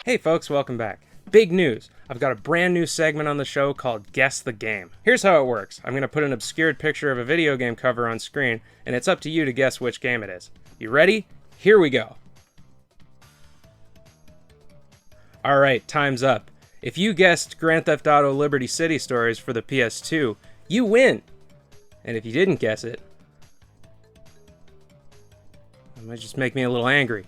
Hey folks, welcome back. Big news! I've got a brand new segment on the show called Guess the Game. Here's how it works. I'm going to put an obscured picture of a video game cover on screen, and it's up to you to guess which game it is. You ready? Here we go. Alright, time's up. If you guessed Grand Theft Auto Liberty City Stories for the PS2, you win! And if you didn't guess it, it might just make me a little angry.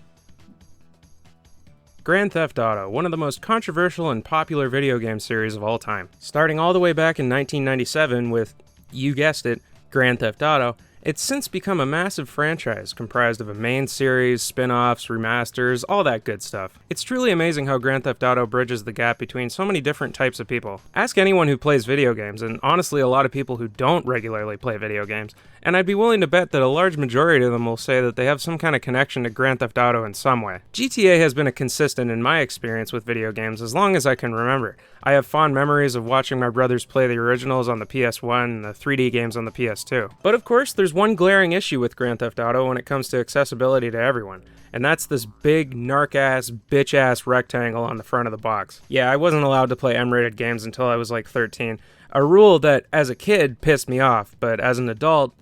Grand Theft Auto, one of the most controversial and popular video game series of all time. Starting all the way back in 1997 with, you guessed it, Grand Theft Auto, it's since become a massive franchise comprised of a main series, spin-offs, remasters, all that good stuff. It's truly amazing how Grand Theft Auto bridges the gap between so many different types of people. Ask anyone who plays video games, and honestly a lot of people who don't regularly play video games, and I'd be willing to bet that a large majority of them will say that they have some kind of connection to Grand Theft Auto in some way. GTA has been a consistent in my experience with video games as long as I can remember. I have fond memories of watching my brothers play the originals on the PS1 and the 3D games on the PS2. But of course, there's one glaring issue with Grand Theft Auto when it comes to accessibility to everyone, and that's this big, narc-ass, bitch-ass rectangle on the front of the box. Yeah, I wasn't allowed to play M-rated games until I was like 13, a rule that, as a kid, pissed me off, but as an adult,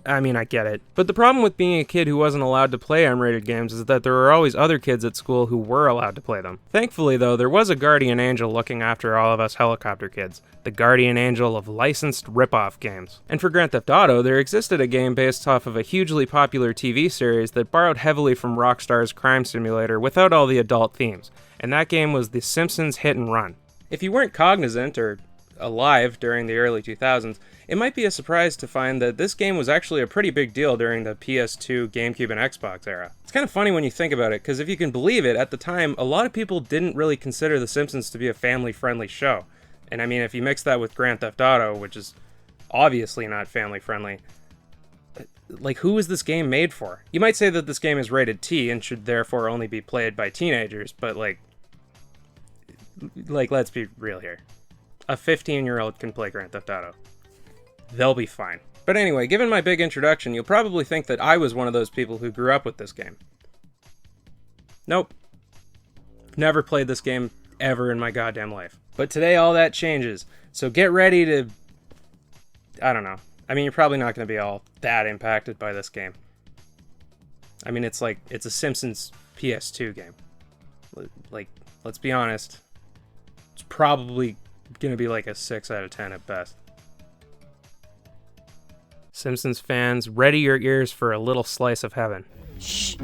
I mean, I get it. But the problem with being a kid who wasn't allowed to play M-rated games is that there were always other kids at school who were allowed to play them. Thankfully, though, there was a guardian angel looking after all of us helicopter kids. The guardian angel of licensed rip-off games. And for Grand Theft Auto, there existed a game based off of a hugely popular TV series that borrowed heavily from Rockstar's Crime Simulator without all the adult themes. And that game was the Simpsons Hit and Run. If you weren't cognizant or alive during the early 2000s, it might be a surprise to find that this game was actually a pretty big deal during the PS2, GameCube, and Xbox era. It's kind of funny when you think about it, because if you can believe it, at the time, a lot of people didn't really consider The Simpsons to be a family-friendly show. And I mean, if you mix that with Grand Theft Auto, which is obviously not family-friendly, like, who is this game made for? You might say that this game is rated T and should therefore only be played by teenagers, but like, let's be real here. A 15-year-old can play Grand Theft Auto. They'll be fine. But anyway, given my big introduction, you'll probably think that I was one of those people who grew up with this game. Nope. Never played this game ever in my goddamn life. But today all that changes. So get ready to... I don't know. I mean, you're probably not going to be all that impacted by this game. I mean, it's a Simpsons PS2 game. Like, let's be honest. It's probably going to be like a 6 out of 10 at best. Simpsons fans, ready your ears for a little slice of heaven. Shh.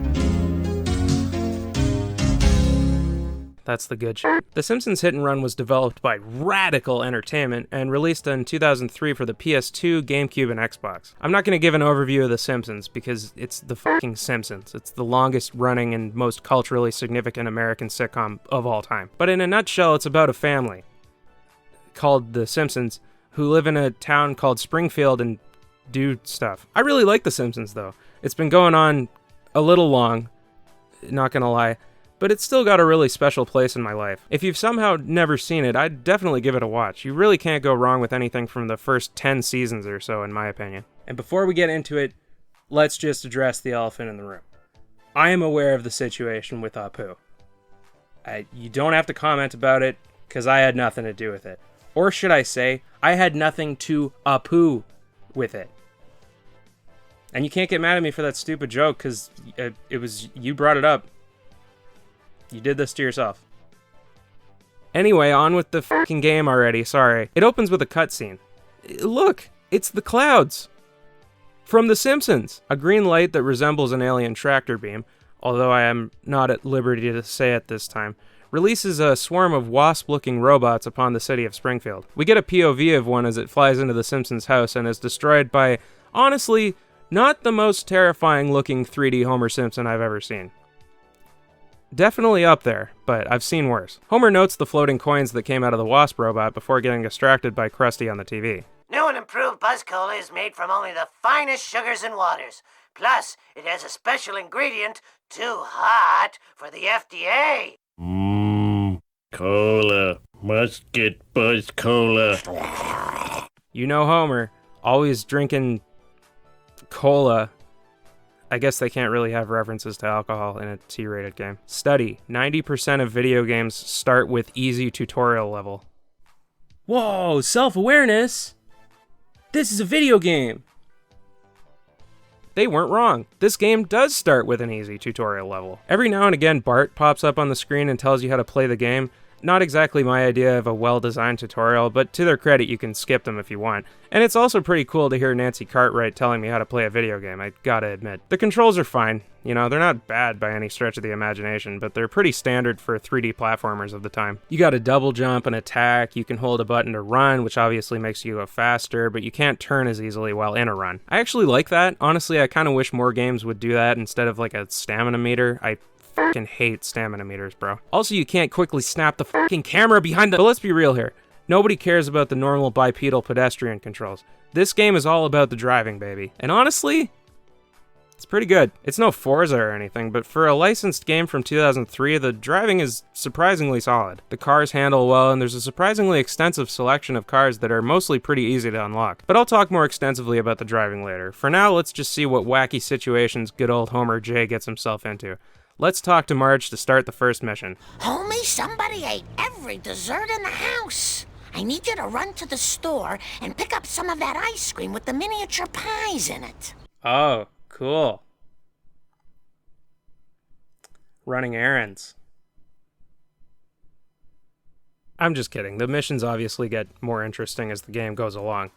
That's the good shit. The Simpsons Hit and Run was developed by Radical Entertainment and released in 2003 for the PS2, GameCube, and Xbox. I'm not going to give an overview of The Simpsons because it's the fucking Simpsons. It's the longest running and most culturally significant American sitcom of all time. But in a nutshell, it's about a family called The Simpsons who live in a town called Springfield and do stuff. I really like The Simpsons, though. It's been going on a little long, not gonna lie, but it's still got a really special place in my life. If you've somehow never seen it, I'd definitely give it a watch. You really can't go wrong with anything from the first 10 seasons or so, in my opinion. And before we get into it, let's just address the elephant in the room. I am aware of the situation with Apu. You don't have to comment about it, because I had nothing to do with it. Or should I say, I had nothing to Apu with it. And you can't get mad at me for that stupid joke, because it was you brought it up. You did this to yourself. Anyway, on with the fucking game already, sorry. It opens with a cutscene. Look, it's the clouds. From The Simpsons. A green light that resembles an alien tractor beam, although I am not at liberty to say it this time, releases a swarm of wasp-looking robots upon the city of Springfield. We get a POV of one as it flies into the Simpsons' house and is destroyed by, honestly, not the most terrifying-looking 3D Homer Simpson I've ever seen. Definitely up there, but I've seen worse. Homer notes the floating coins that came out of the wasp robot before getting distracted by Krusty on the TV. New and improved Buzz Cola is made from only the finest sugars and waters. Plus, it has a special ingredient, too hot for the FDA. Cola. Must get Buzz Cola. You know Homer, always drinking cola I guess they can't really have references to alcohol in a T-rated game. Study: 90% of video games start with easy tutorial level. Whoa, self-awareness? This is a video game! They weren't wrong. This game does start with an easy tutorial level. Every now and again, Bart pops up on the screen and tells you how to play the game. Not exactly my idea of a well-designed tutorial, but to their credit, you can skip them if you want. And it's also pretty cool to hear Nancy Cartwright telling me how to play a video game, I gotta admit. The controls are fine. You know, they're not bad by any stretch of the imagination, but they're pretty standard for 3D platformers of the time. You gotta double jump and attack, you can hold a button to run, which obviously makes you go faster, but you can't turn as easily while in a run. I actually like that. Honestly, I kinda wish more games would do that instead of like a stamina meter. I fucking hate stamina meters, bro. Also, you can't quickly snap the fucking camera behind the— But let's be real here. Nobody cares about the normal bipedal pedestrian controls. This game is all about the driving, baby. And honestly, it's pretty good. It's no Forza or anything, but for a licensed game from 2003, the driving is surprisingly solid. The cars handle well, and there's a surprisingly extensive selection of cars that are mostly pretty easy to unlock. But I'll talk more extensively about the driving later. For now, let's just see what wacky situations good old Homer J gets himself into. Let's talk to Marge to start the first mission. Homie, somebody ate every dessert in the house. I need you to run to the store and pick up some of that ice cream with the miniature pies in it. Oh, cool. Running errands. I'm just kidding. The missions obviously get more interesting as the game goes along.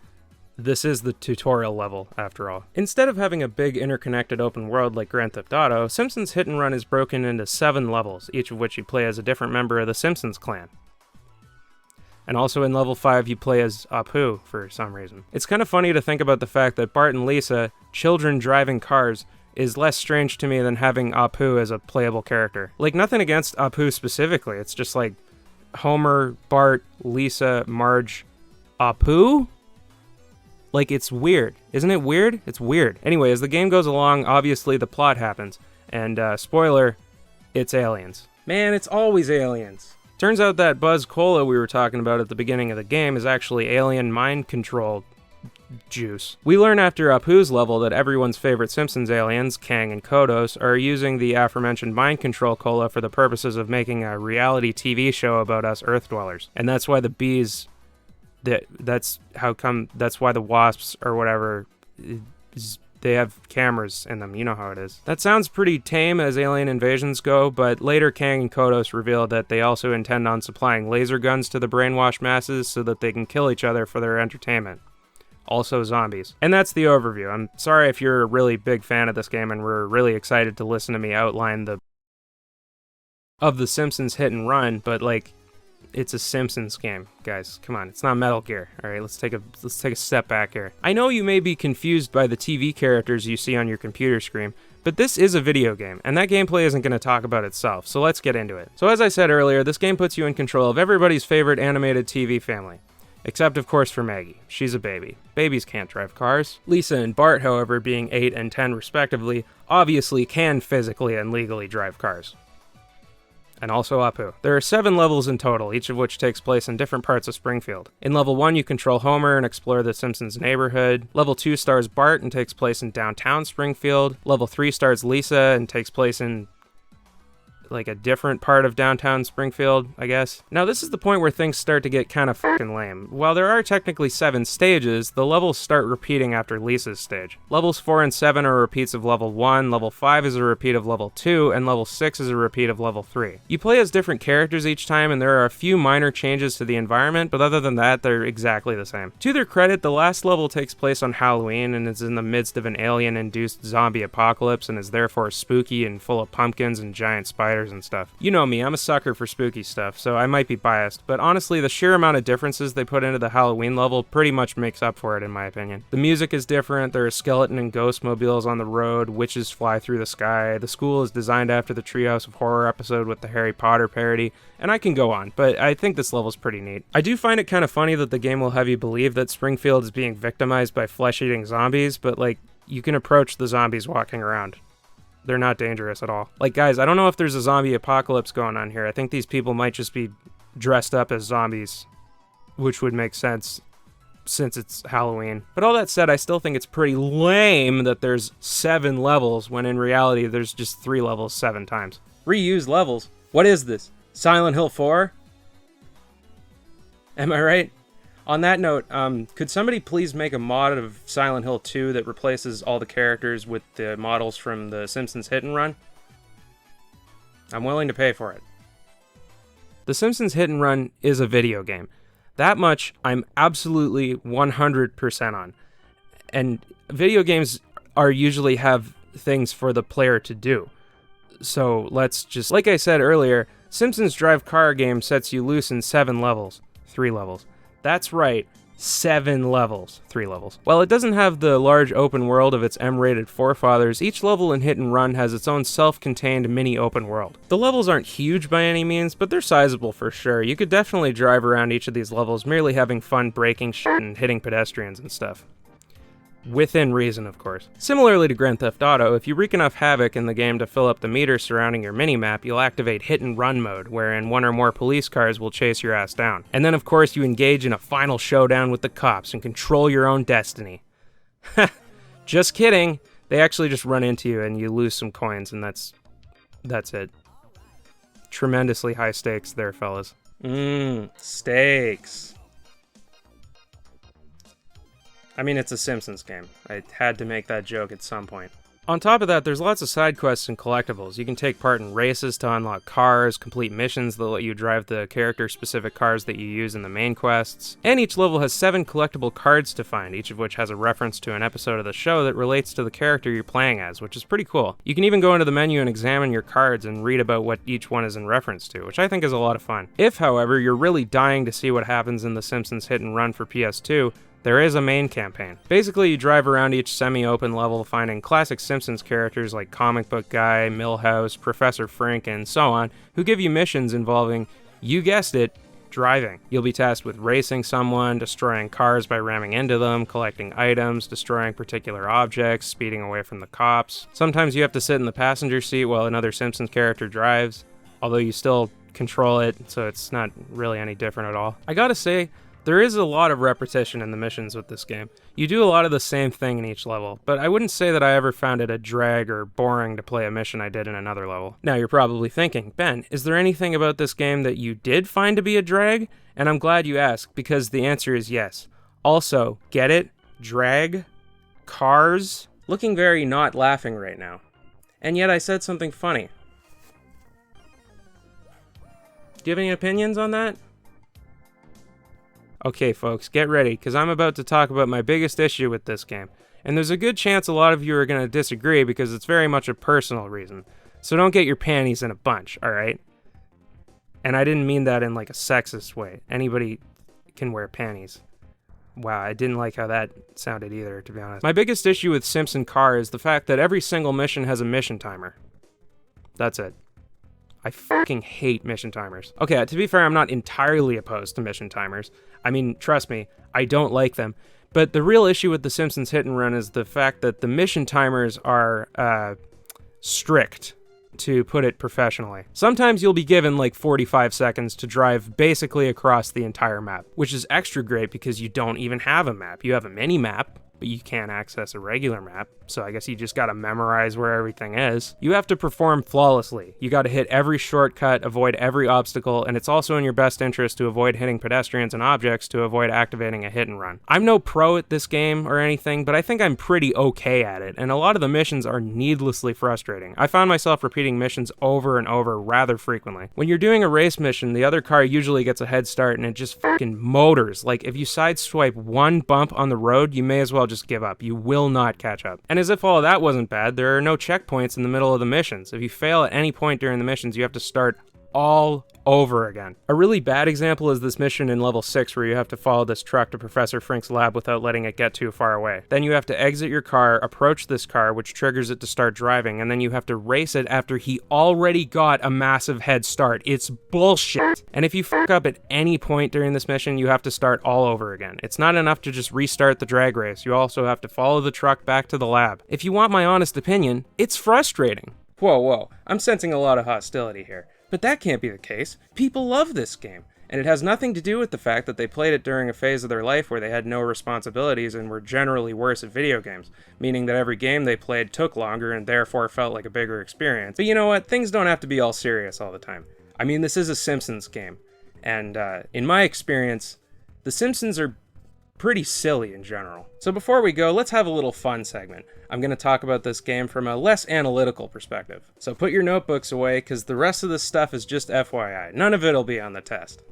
This is the tutorial level, after all. Instead of having a big interconnected open world like Grand Theft Auto, Simpsons Hit and Run is broken into 7 levels, each of which you play as a different member of the Simpsons clan. And also in level 5, you play as Apu for some reason. It's kind of funny to think about the fact that Bart and Lisa, children driving cars, is less strange to me than having Apu as a playable character. Like, nothing against Apu specifically, it's just like Homer, Bart, Lisa, Marge, Apu? Like, it's weird. Isn't it weird? It's weird. Anyway, as the game goes along, obviously the plot happens. And, spoiler, it's aliens. Man, it's always aliens. Turns out that Buzz Cola we were talking about at the beginning of the game is actually alien mind control juice. We learn after Apu's level that everyone's favorite Simpsons aliens, Kang and Kodos, are using the aforementioned mind control cola for the purposes of making a reality TV show about us Earth dwellers. And that's why the bees... That's why the wasps or whatever, they have cameras in them. You know how it is. That sounds pretty tame as alien invasions go, but later Kang and Kodos reveal that they also intend on supplying laser guns to the brainwashed masses so that they can kill each other for their entertainment. Also zombies. And that's the overview. I'm sorry if you're a really big fan of this game and were really excited to listen to me outline the Simpsons Hit and Run, but like, it's a Simpsons game, guys. Come on, it's not Metal Gear. All right, let's take a step back here. I know you may be confused by the TV characters you see on your computer screen, but this is a video game, and that gameplay isn't going to talk about itself, so let's get into it. So as I said earlier, this game puts you in control of everybody's favorite animated TV family. Except, of course, for Maggie. She's a baby. Babies can't drive cars. Lisa and Bart, however, being 8 and 10 respectively, obviously can physically and legally drive cars. And also Apu. There are 7 levels in total, each of which takes place in different parts of Springfield. In level 1, you control Homer and explore the Simpsons neighborhood. Level 2 stars Bart and takes place in downtown Springfield. Level 3 stars Lisa and takes place in like a different part of downtown Springfield, I guess. Now this is the point where things start to get kind of fucking lame. While there are technically 7 stages, the levels start repeating after Lisa's stage. Levels 4 and 7 are repeats of level 1, level 5 is a repeat of level 2, and level 6 is a repeat of level 3. You play as different characters each time, and there are a few minor changes to the environment, but other than that, they're exactly the same. To their credit, the last level takes place on Halloween and is in the midst of an alien-induced zombie apocalypse and is therefore spooky and full of pumpkins and giant spiders and stuff. You know me, I'm a sucker for spooky stuff, so I might be biased, but honestly, the sheer amount of differences they put into the Halloween level pretty much makes up for it in my opinion. The music is different, there are skeleton and ghost mobiles on the road, witches fly through the sky, the school is designed after the Treehouse of Horror episode with the Harry Potter parody, and I can go on, but I think this level's pretty neat. I do find it kind of funny that the game will have you believe that Springfield is being victimized by flesh-eating zombies, but like, you can approach the zombies walking around. They're not dangerous at all. Like, guys, I don't know if there's a zombie apocalypse going on here. I think these people might just be dressed up as zombies, which would make sense since it's Halloween. But all that said, I still think it's pretty lame that there's 7 levels when in reality there's just 3 levels 7 times. Reused levels? What is this? Silent Hill 4? Am I right? On that note, could somebody please make a mod of Silent Hill 2 that replaces all the characters with the models from the Simpsons Hit and Run? I'm willing to pay for it. The Simpsons Hit and Run is a video game. That much I'm absolutely 100% on. And video games are usually have things for the player to do. So let's just, like I said earlier, Simpsons Drive Car game sets you loose in 7 levels. 3 levels. That's right, 7 levels. 3 levels. While it doesn't have the large open world of its M-rated forefathers, each level in Hit and Run has its own self-contained mini open world. The levels aren't huge by any means, but they're sizable for sure. You could definitely drive around each of these levels merely having fun breaking shit and hitting pedestrians and stuff. Within reason, of course. Similarly to Grand Theft Auto, if you wreak enough havoc in the game to fill up the meter surrounding your minimap, you'll activate Hit and Run mode, wherein 1 or more police cars will chase your ass down. And then of course you engage in a final showdown with the cops and control your own destiny. Just kidding! They actually just run into you and you lose some coins, and that's it. Tremendously high stakes there, fellas. Stakes. I mean, it's a Simpsons game. I had to make that joke at some point. On top of that, there's lots of side quests and collectibles. You can take part in races to unlock cars, complete missions that let you drive the character-specific cars that you use in the main quests, and each level has 7 collectible cards to find, each of which has a reference to an episode of the show that relates to the character you're playing as, which is pretty cool. You can even go into the menu and examine your cards and read about what each one is in reference to, which I think is a lot of fun. If, however, you're really dying to see what happens in The Simpsons Hit and Run for PS2, there is a main campaign. Basically, you drive around each semi-open level finding classic Simpsons characters like Comic Book Guy, Milhouse, Professor Frink, and so on, who give you missions involving, you guessed it, driving. You'll be tasked with racing someone, destroying cars by ramming into them, collecting items, destroying particular objects, speeding away from the cops. Sometimes you have to sit in the passenger seat while another Simpsons character drives, although you still control it, so it's not really any different at all. I gotta say, there is a lot of repetition in the missions with this game. You do a lot of the same thing in each level, but I wouldn't say that I ever found it a drag or boring to play a mission I did in another level. Now you're probably thinking, Ben, is there anything about this game that you did find to be a drag? And I'm glad you asked, because the answer is yes. Also, get it? Drag? Cars? Looking very not laughing right now. And yet I said something funny. Do you have any opinions on that? Okay, folks, get ready, because I'm about to talk about my biggest issue with this game. And there's a good chance a lot of you are going to disagree because it's very much a personal reason. So don't get your panties in a bunch, alright? And I didn't mean that in like a sexist way. Anybody can wear panties. Wow, I didn't like how that sounded either, to be honest. My biggest issue with Simpson Car is the fact that every single mission has a mission timer. That's it. I fucking hate mission timers. Okay, to be fair, I'm not entirely opposed to mission timers. I mean, trust me, I don't like them. But the real issue with The Simpsons Hit and Run is the fact that the mission timers are strict, to put it professionally. Sometimes you'll be given like 45 seconds to drive basically across the entire map, which is extra great because you don't even have a map. You have a mini map, but you can't access a regular map, so I guess you just gotta memorize where everything is. You have to perform flawlessly. You gotta hit every shortcut, avoid every obstacle, and it's also in your best interest to avoid hitting pedestrians and objects to avoid activating a hit and run. I'm no pro at this game or anything, but I think I'm pretty okay at it, and a lot of the missions are needlessly frustrating. I found myself repeating missions over and over rather frequently. When you're doing a race mission, the other car usually gets a head start and it just fucking motors. Like, if you sideswipe one bump on the road, you may as well just give up. You will not catch up. And as if all of that wasn't bad, there are no checkpoints in the middle of the missions. If you fail at any point during the missions, you have to start all over again. A really bad example is this mission in level 6 where you have to follow this truck to Professor Frink's lab without letting it get too far away. Then you have to exit your car, approach this car, which triggers it to start driving, and then you have to race it after he already got a massive head start. It's bullshit. And if you fuck up at any point during this mission, you have to start all over again. It's not enough to just restart the drag race. You also have to follow the truck back to the lab. If you want my honest opinion, it's frustrating. Whoa, I'm sensing a lot of hostility here. But that can't be the case. People love this game. And it has nothing to do with the fact that they played it during a phase of their life where they had no responsibilities and were generally worse at video games, meaning that every game they played took longer and therefore felt like a bigger experience. But you know what? Things don't have to be all serious all the time. I mean, this is a Simpsons game, and in my experience, the Simpsons are pretty silly in general. So before we go, let's have a little fun segment. I'm going to talk about this game from a less analytical perspective. So put your notebooks away, because the rest of this stuff is just FYI. None of it'll be on the test.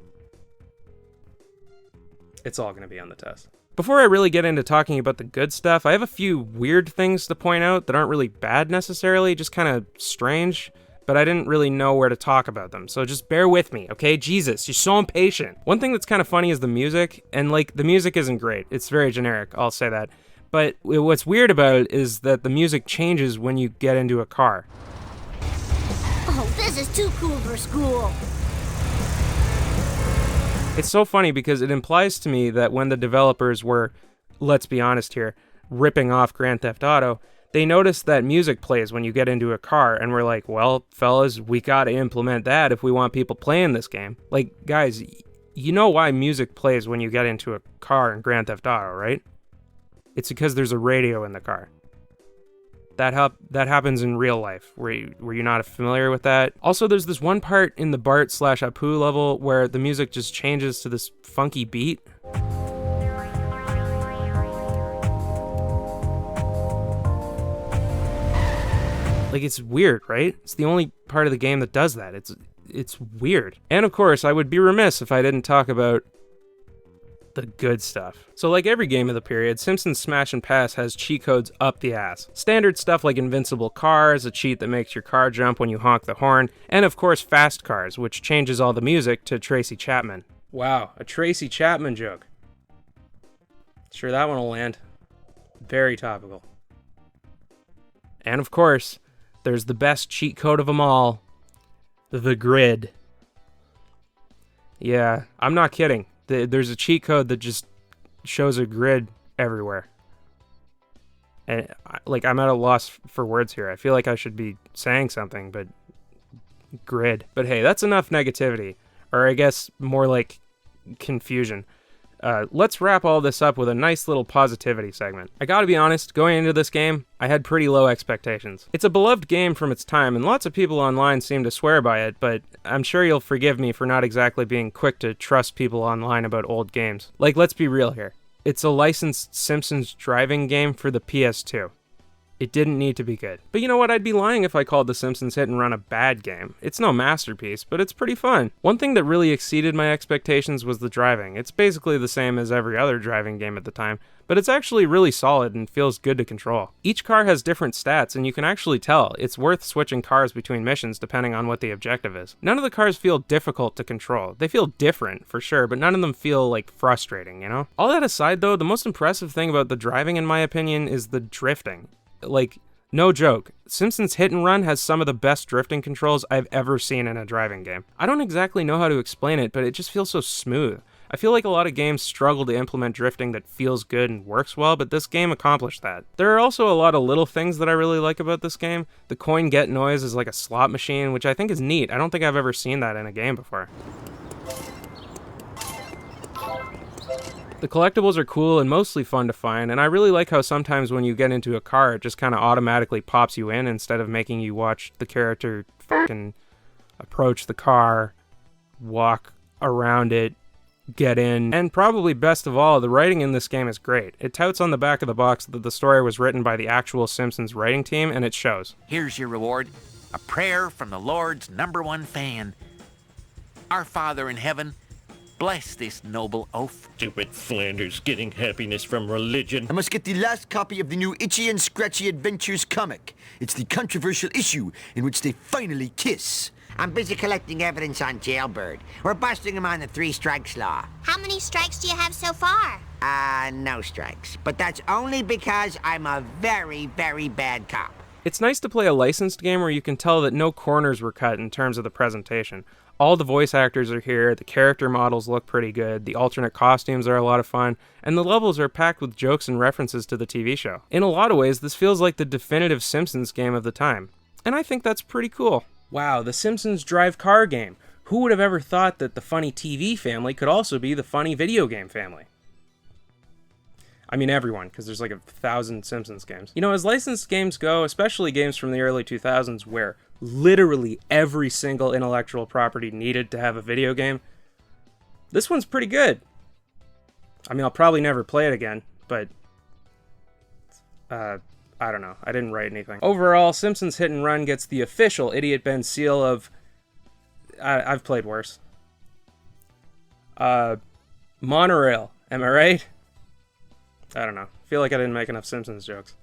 It's all going to be on the test. Before I really get into talking about the good stuff, I have a few weird things to point out that aren't really bad necessarily, just kind of strange, but I didn't really know where to talk about them, so just bear with me, okay? Jesus, you're so impatient. One thing that's kind of funny is the music, and the music isn't great. It's very generic, I'll say that. But what's weird about it is that the music changes when you get into a car. Oh, this is too cool for school. It's so funny because it implies to me that when the developers were, let's be honest here, ripping off Grand Theft Auto, they noticed that music plays when you get into a car, and we're like, well, fellas, we gotta implement that if we want people playing this game. Like, guys, you know why music plays when you get into a car in Grand Theft Auto, right? It's because there's a radio in the car. That happens in real life. Were you not familiar with that? Also, there's this one part in the Bart/Apu level where the music just changes to this funky beat. Like, it's weird, right? It's the only part of the game that does that. It's weird. And of course, I would be remiss if I didn't talk about the good stuff. So like every game of the period, Simpsons Smash and Pass has cheat codes up the ass. Standard stuff like invincible cars, a cheat that makes your car jump when you honk the horn, and of course fast cars, which changes all the music to Tracy Chapman. Wow, a Tracy Chapman joke. Sure, that one will land. Very topical. And of course, there's the best cheat code of them all, the grid. Yeah, I'm not kidding. There's a cheat code that just shows a grid everywhere. And I'm at a loss for words here. I feel like I should be saying something, but grid. But hey, that's enough negativity. Or I guess more like confusion. Let's wrap all this up with a nice little positivity segment. I gotta be honest, going into this game, I had pretty low expectations. It's a beloved game from its time, and lots of people online seem to swear by it, but I'm sure you'll forgive me for not exactly being quick to trust people online about old games. Like, let's be real here. It's a licensed Simpsons driving game for the PS2. It didn't need to be good. But you know what? I'd be lying if I called The Simpsons Hit and Run a bad game. It's no masterpiece, but it's pretty fun. One thing that really exceeded my expectations was the driving. It's basically the same as every other driving game at the time, but it's actually really solid and feels good to control. Each car has different stats, and you can actually tell. It's worth switching cars between missions depending on what the objective is. None of the cars feel difficult to control. They feel different, for sure, but none of them feel, frustrating, you know? All that aside, though, the most impressive thing about the driving, in my opinion, is the drifting. No joke, Simpsons Hit and Run has some of the best drifting controls I've ever seen in a driving game. I don't exactly know how to explain it, but it just feels so smooth. I feel like a lot of games struggle to implement drifting that feels good and works well, but this game accomplished that. There are also a lot of little things that I really like about this game. The coin get noise is like a slot machine, which I think is neat. I don't think I've ever seen that in a game before. The collectibles are cool and mostly fun to find, and I really like how sometimes when you get into a car, it just kind of automatically pops you in instead of making you watch the character fucking approach the car, walk around it, get in. And probably best of all, the writing in this game is great. It touts on the back of the box that the story was written by the actual Simpsons writing team, and it shows. Here's your reward, a prayer from the Lord's #1 fan. Our Father in heaven, bless this noble oaf. Stupid Flanders getting happiness from religion. I must get the last copy of the new Itchy and Scratchy Adventures comic. It's the controversial issue in which they finally kiss. I'm busy collecting evidence on Jailbird. We're busting him on the 3 strikes law. How many strikes do you have so far? No strikes. But that's only because I'm a very, very bad cop. It's nice to play a licensed game where you can tell that no corners were cut in terms of the presentation. All the voice actors are here, the character models look pretty good, the alternate costumes are a lot of fun, and the levels are packed with jokes and references to the TV show. In a lot of ways, this feels like the definitive Simpsons game of the time. And I think that's pretty cool. Wow, the Simpsons Drive car game. Who would have ever thought that the funny TV family could also be the funny video game family? I mean everyone, because there's like 1,000 Simpsons games. You know, as licensed games go, especially games from the early 2000s where literally every single intellectual property needed to have a video game, this one's pretty good. I mean, I'll probably never play it again, but I don't know. I didn't write anything. Overall, Simpsons Hit and Run gets the official Idiot Ben seal of I've played worse. Monorail, am I right? I don't know. I feel like I didn't make enough Simpsons jokes.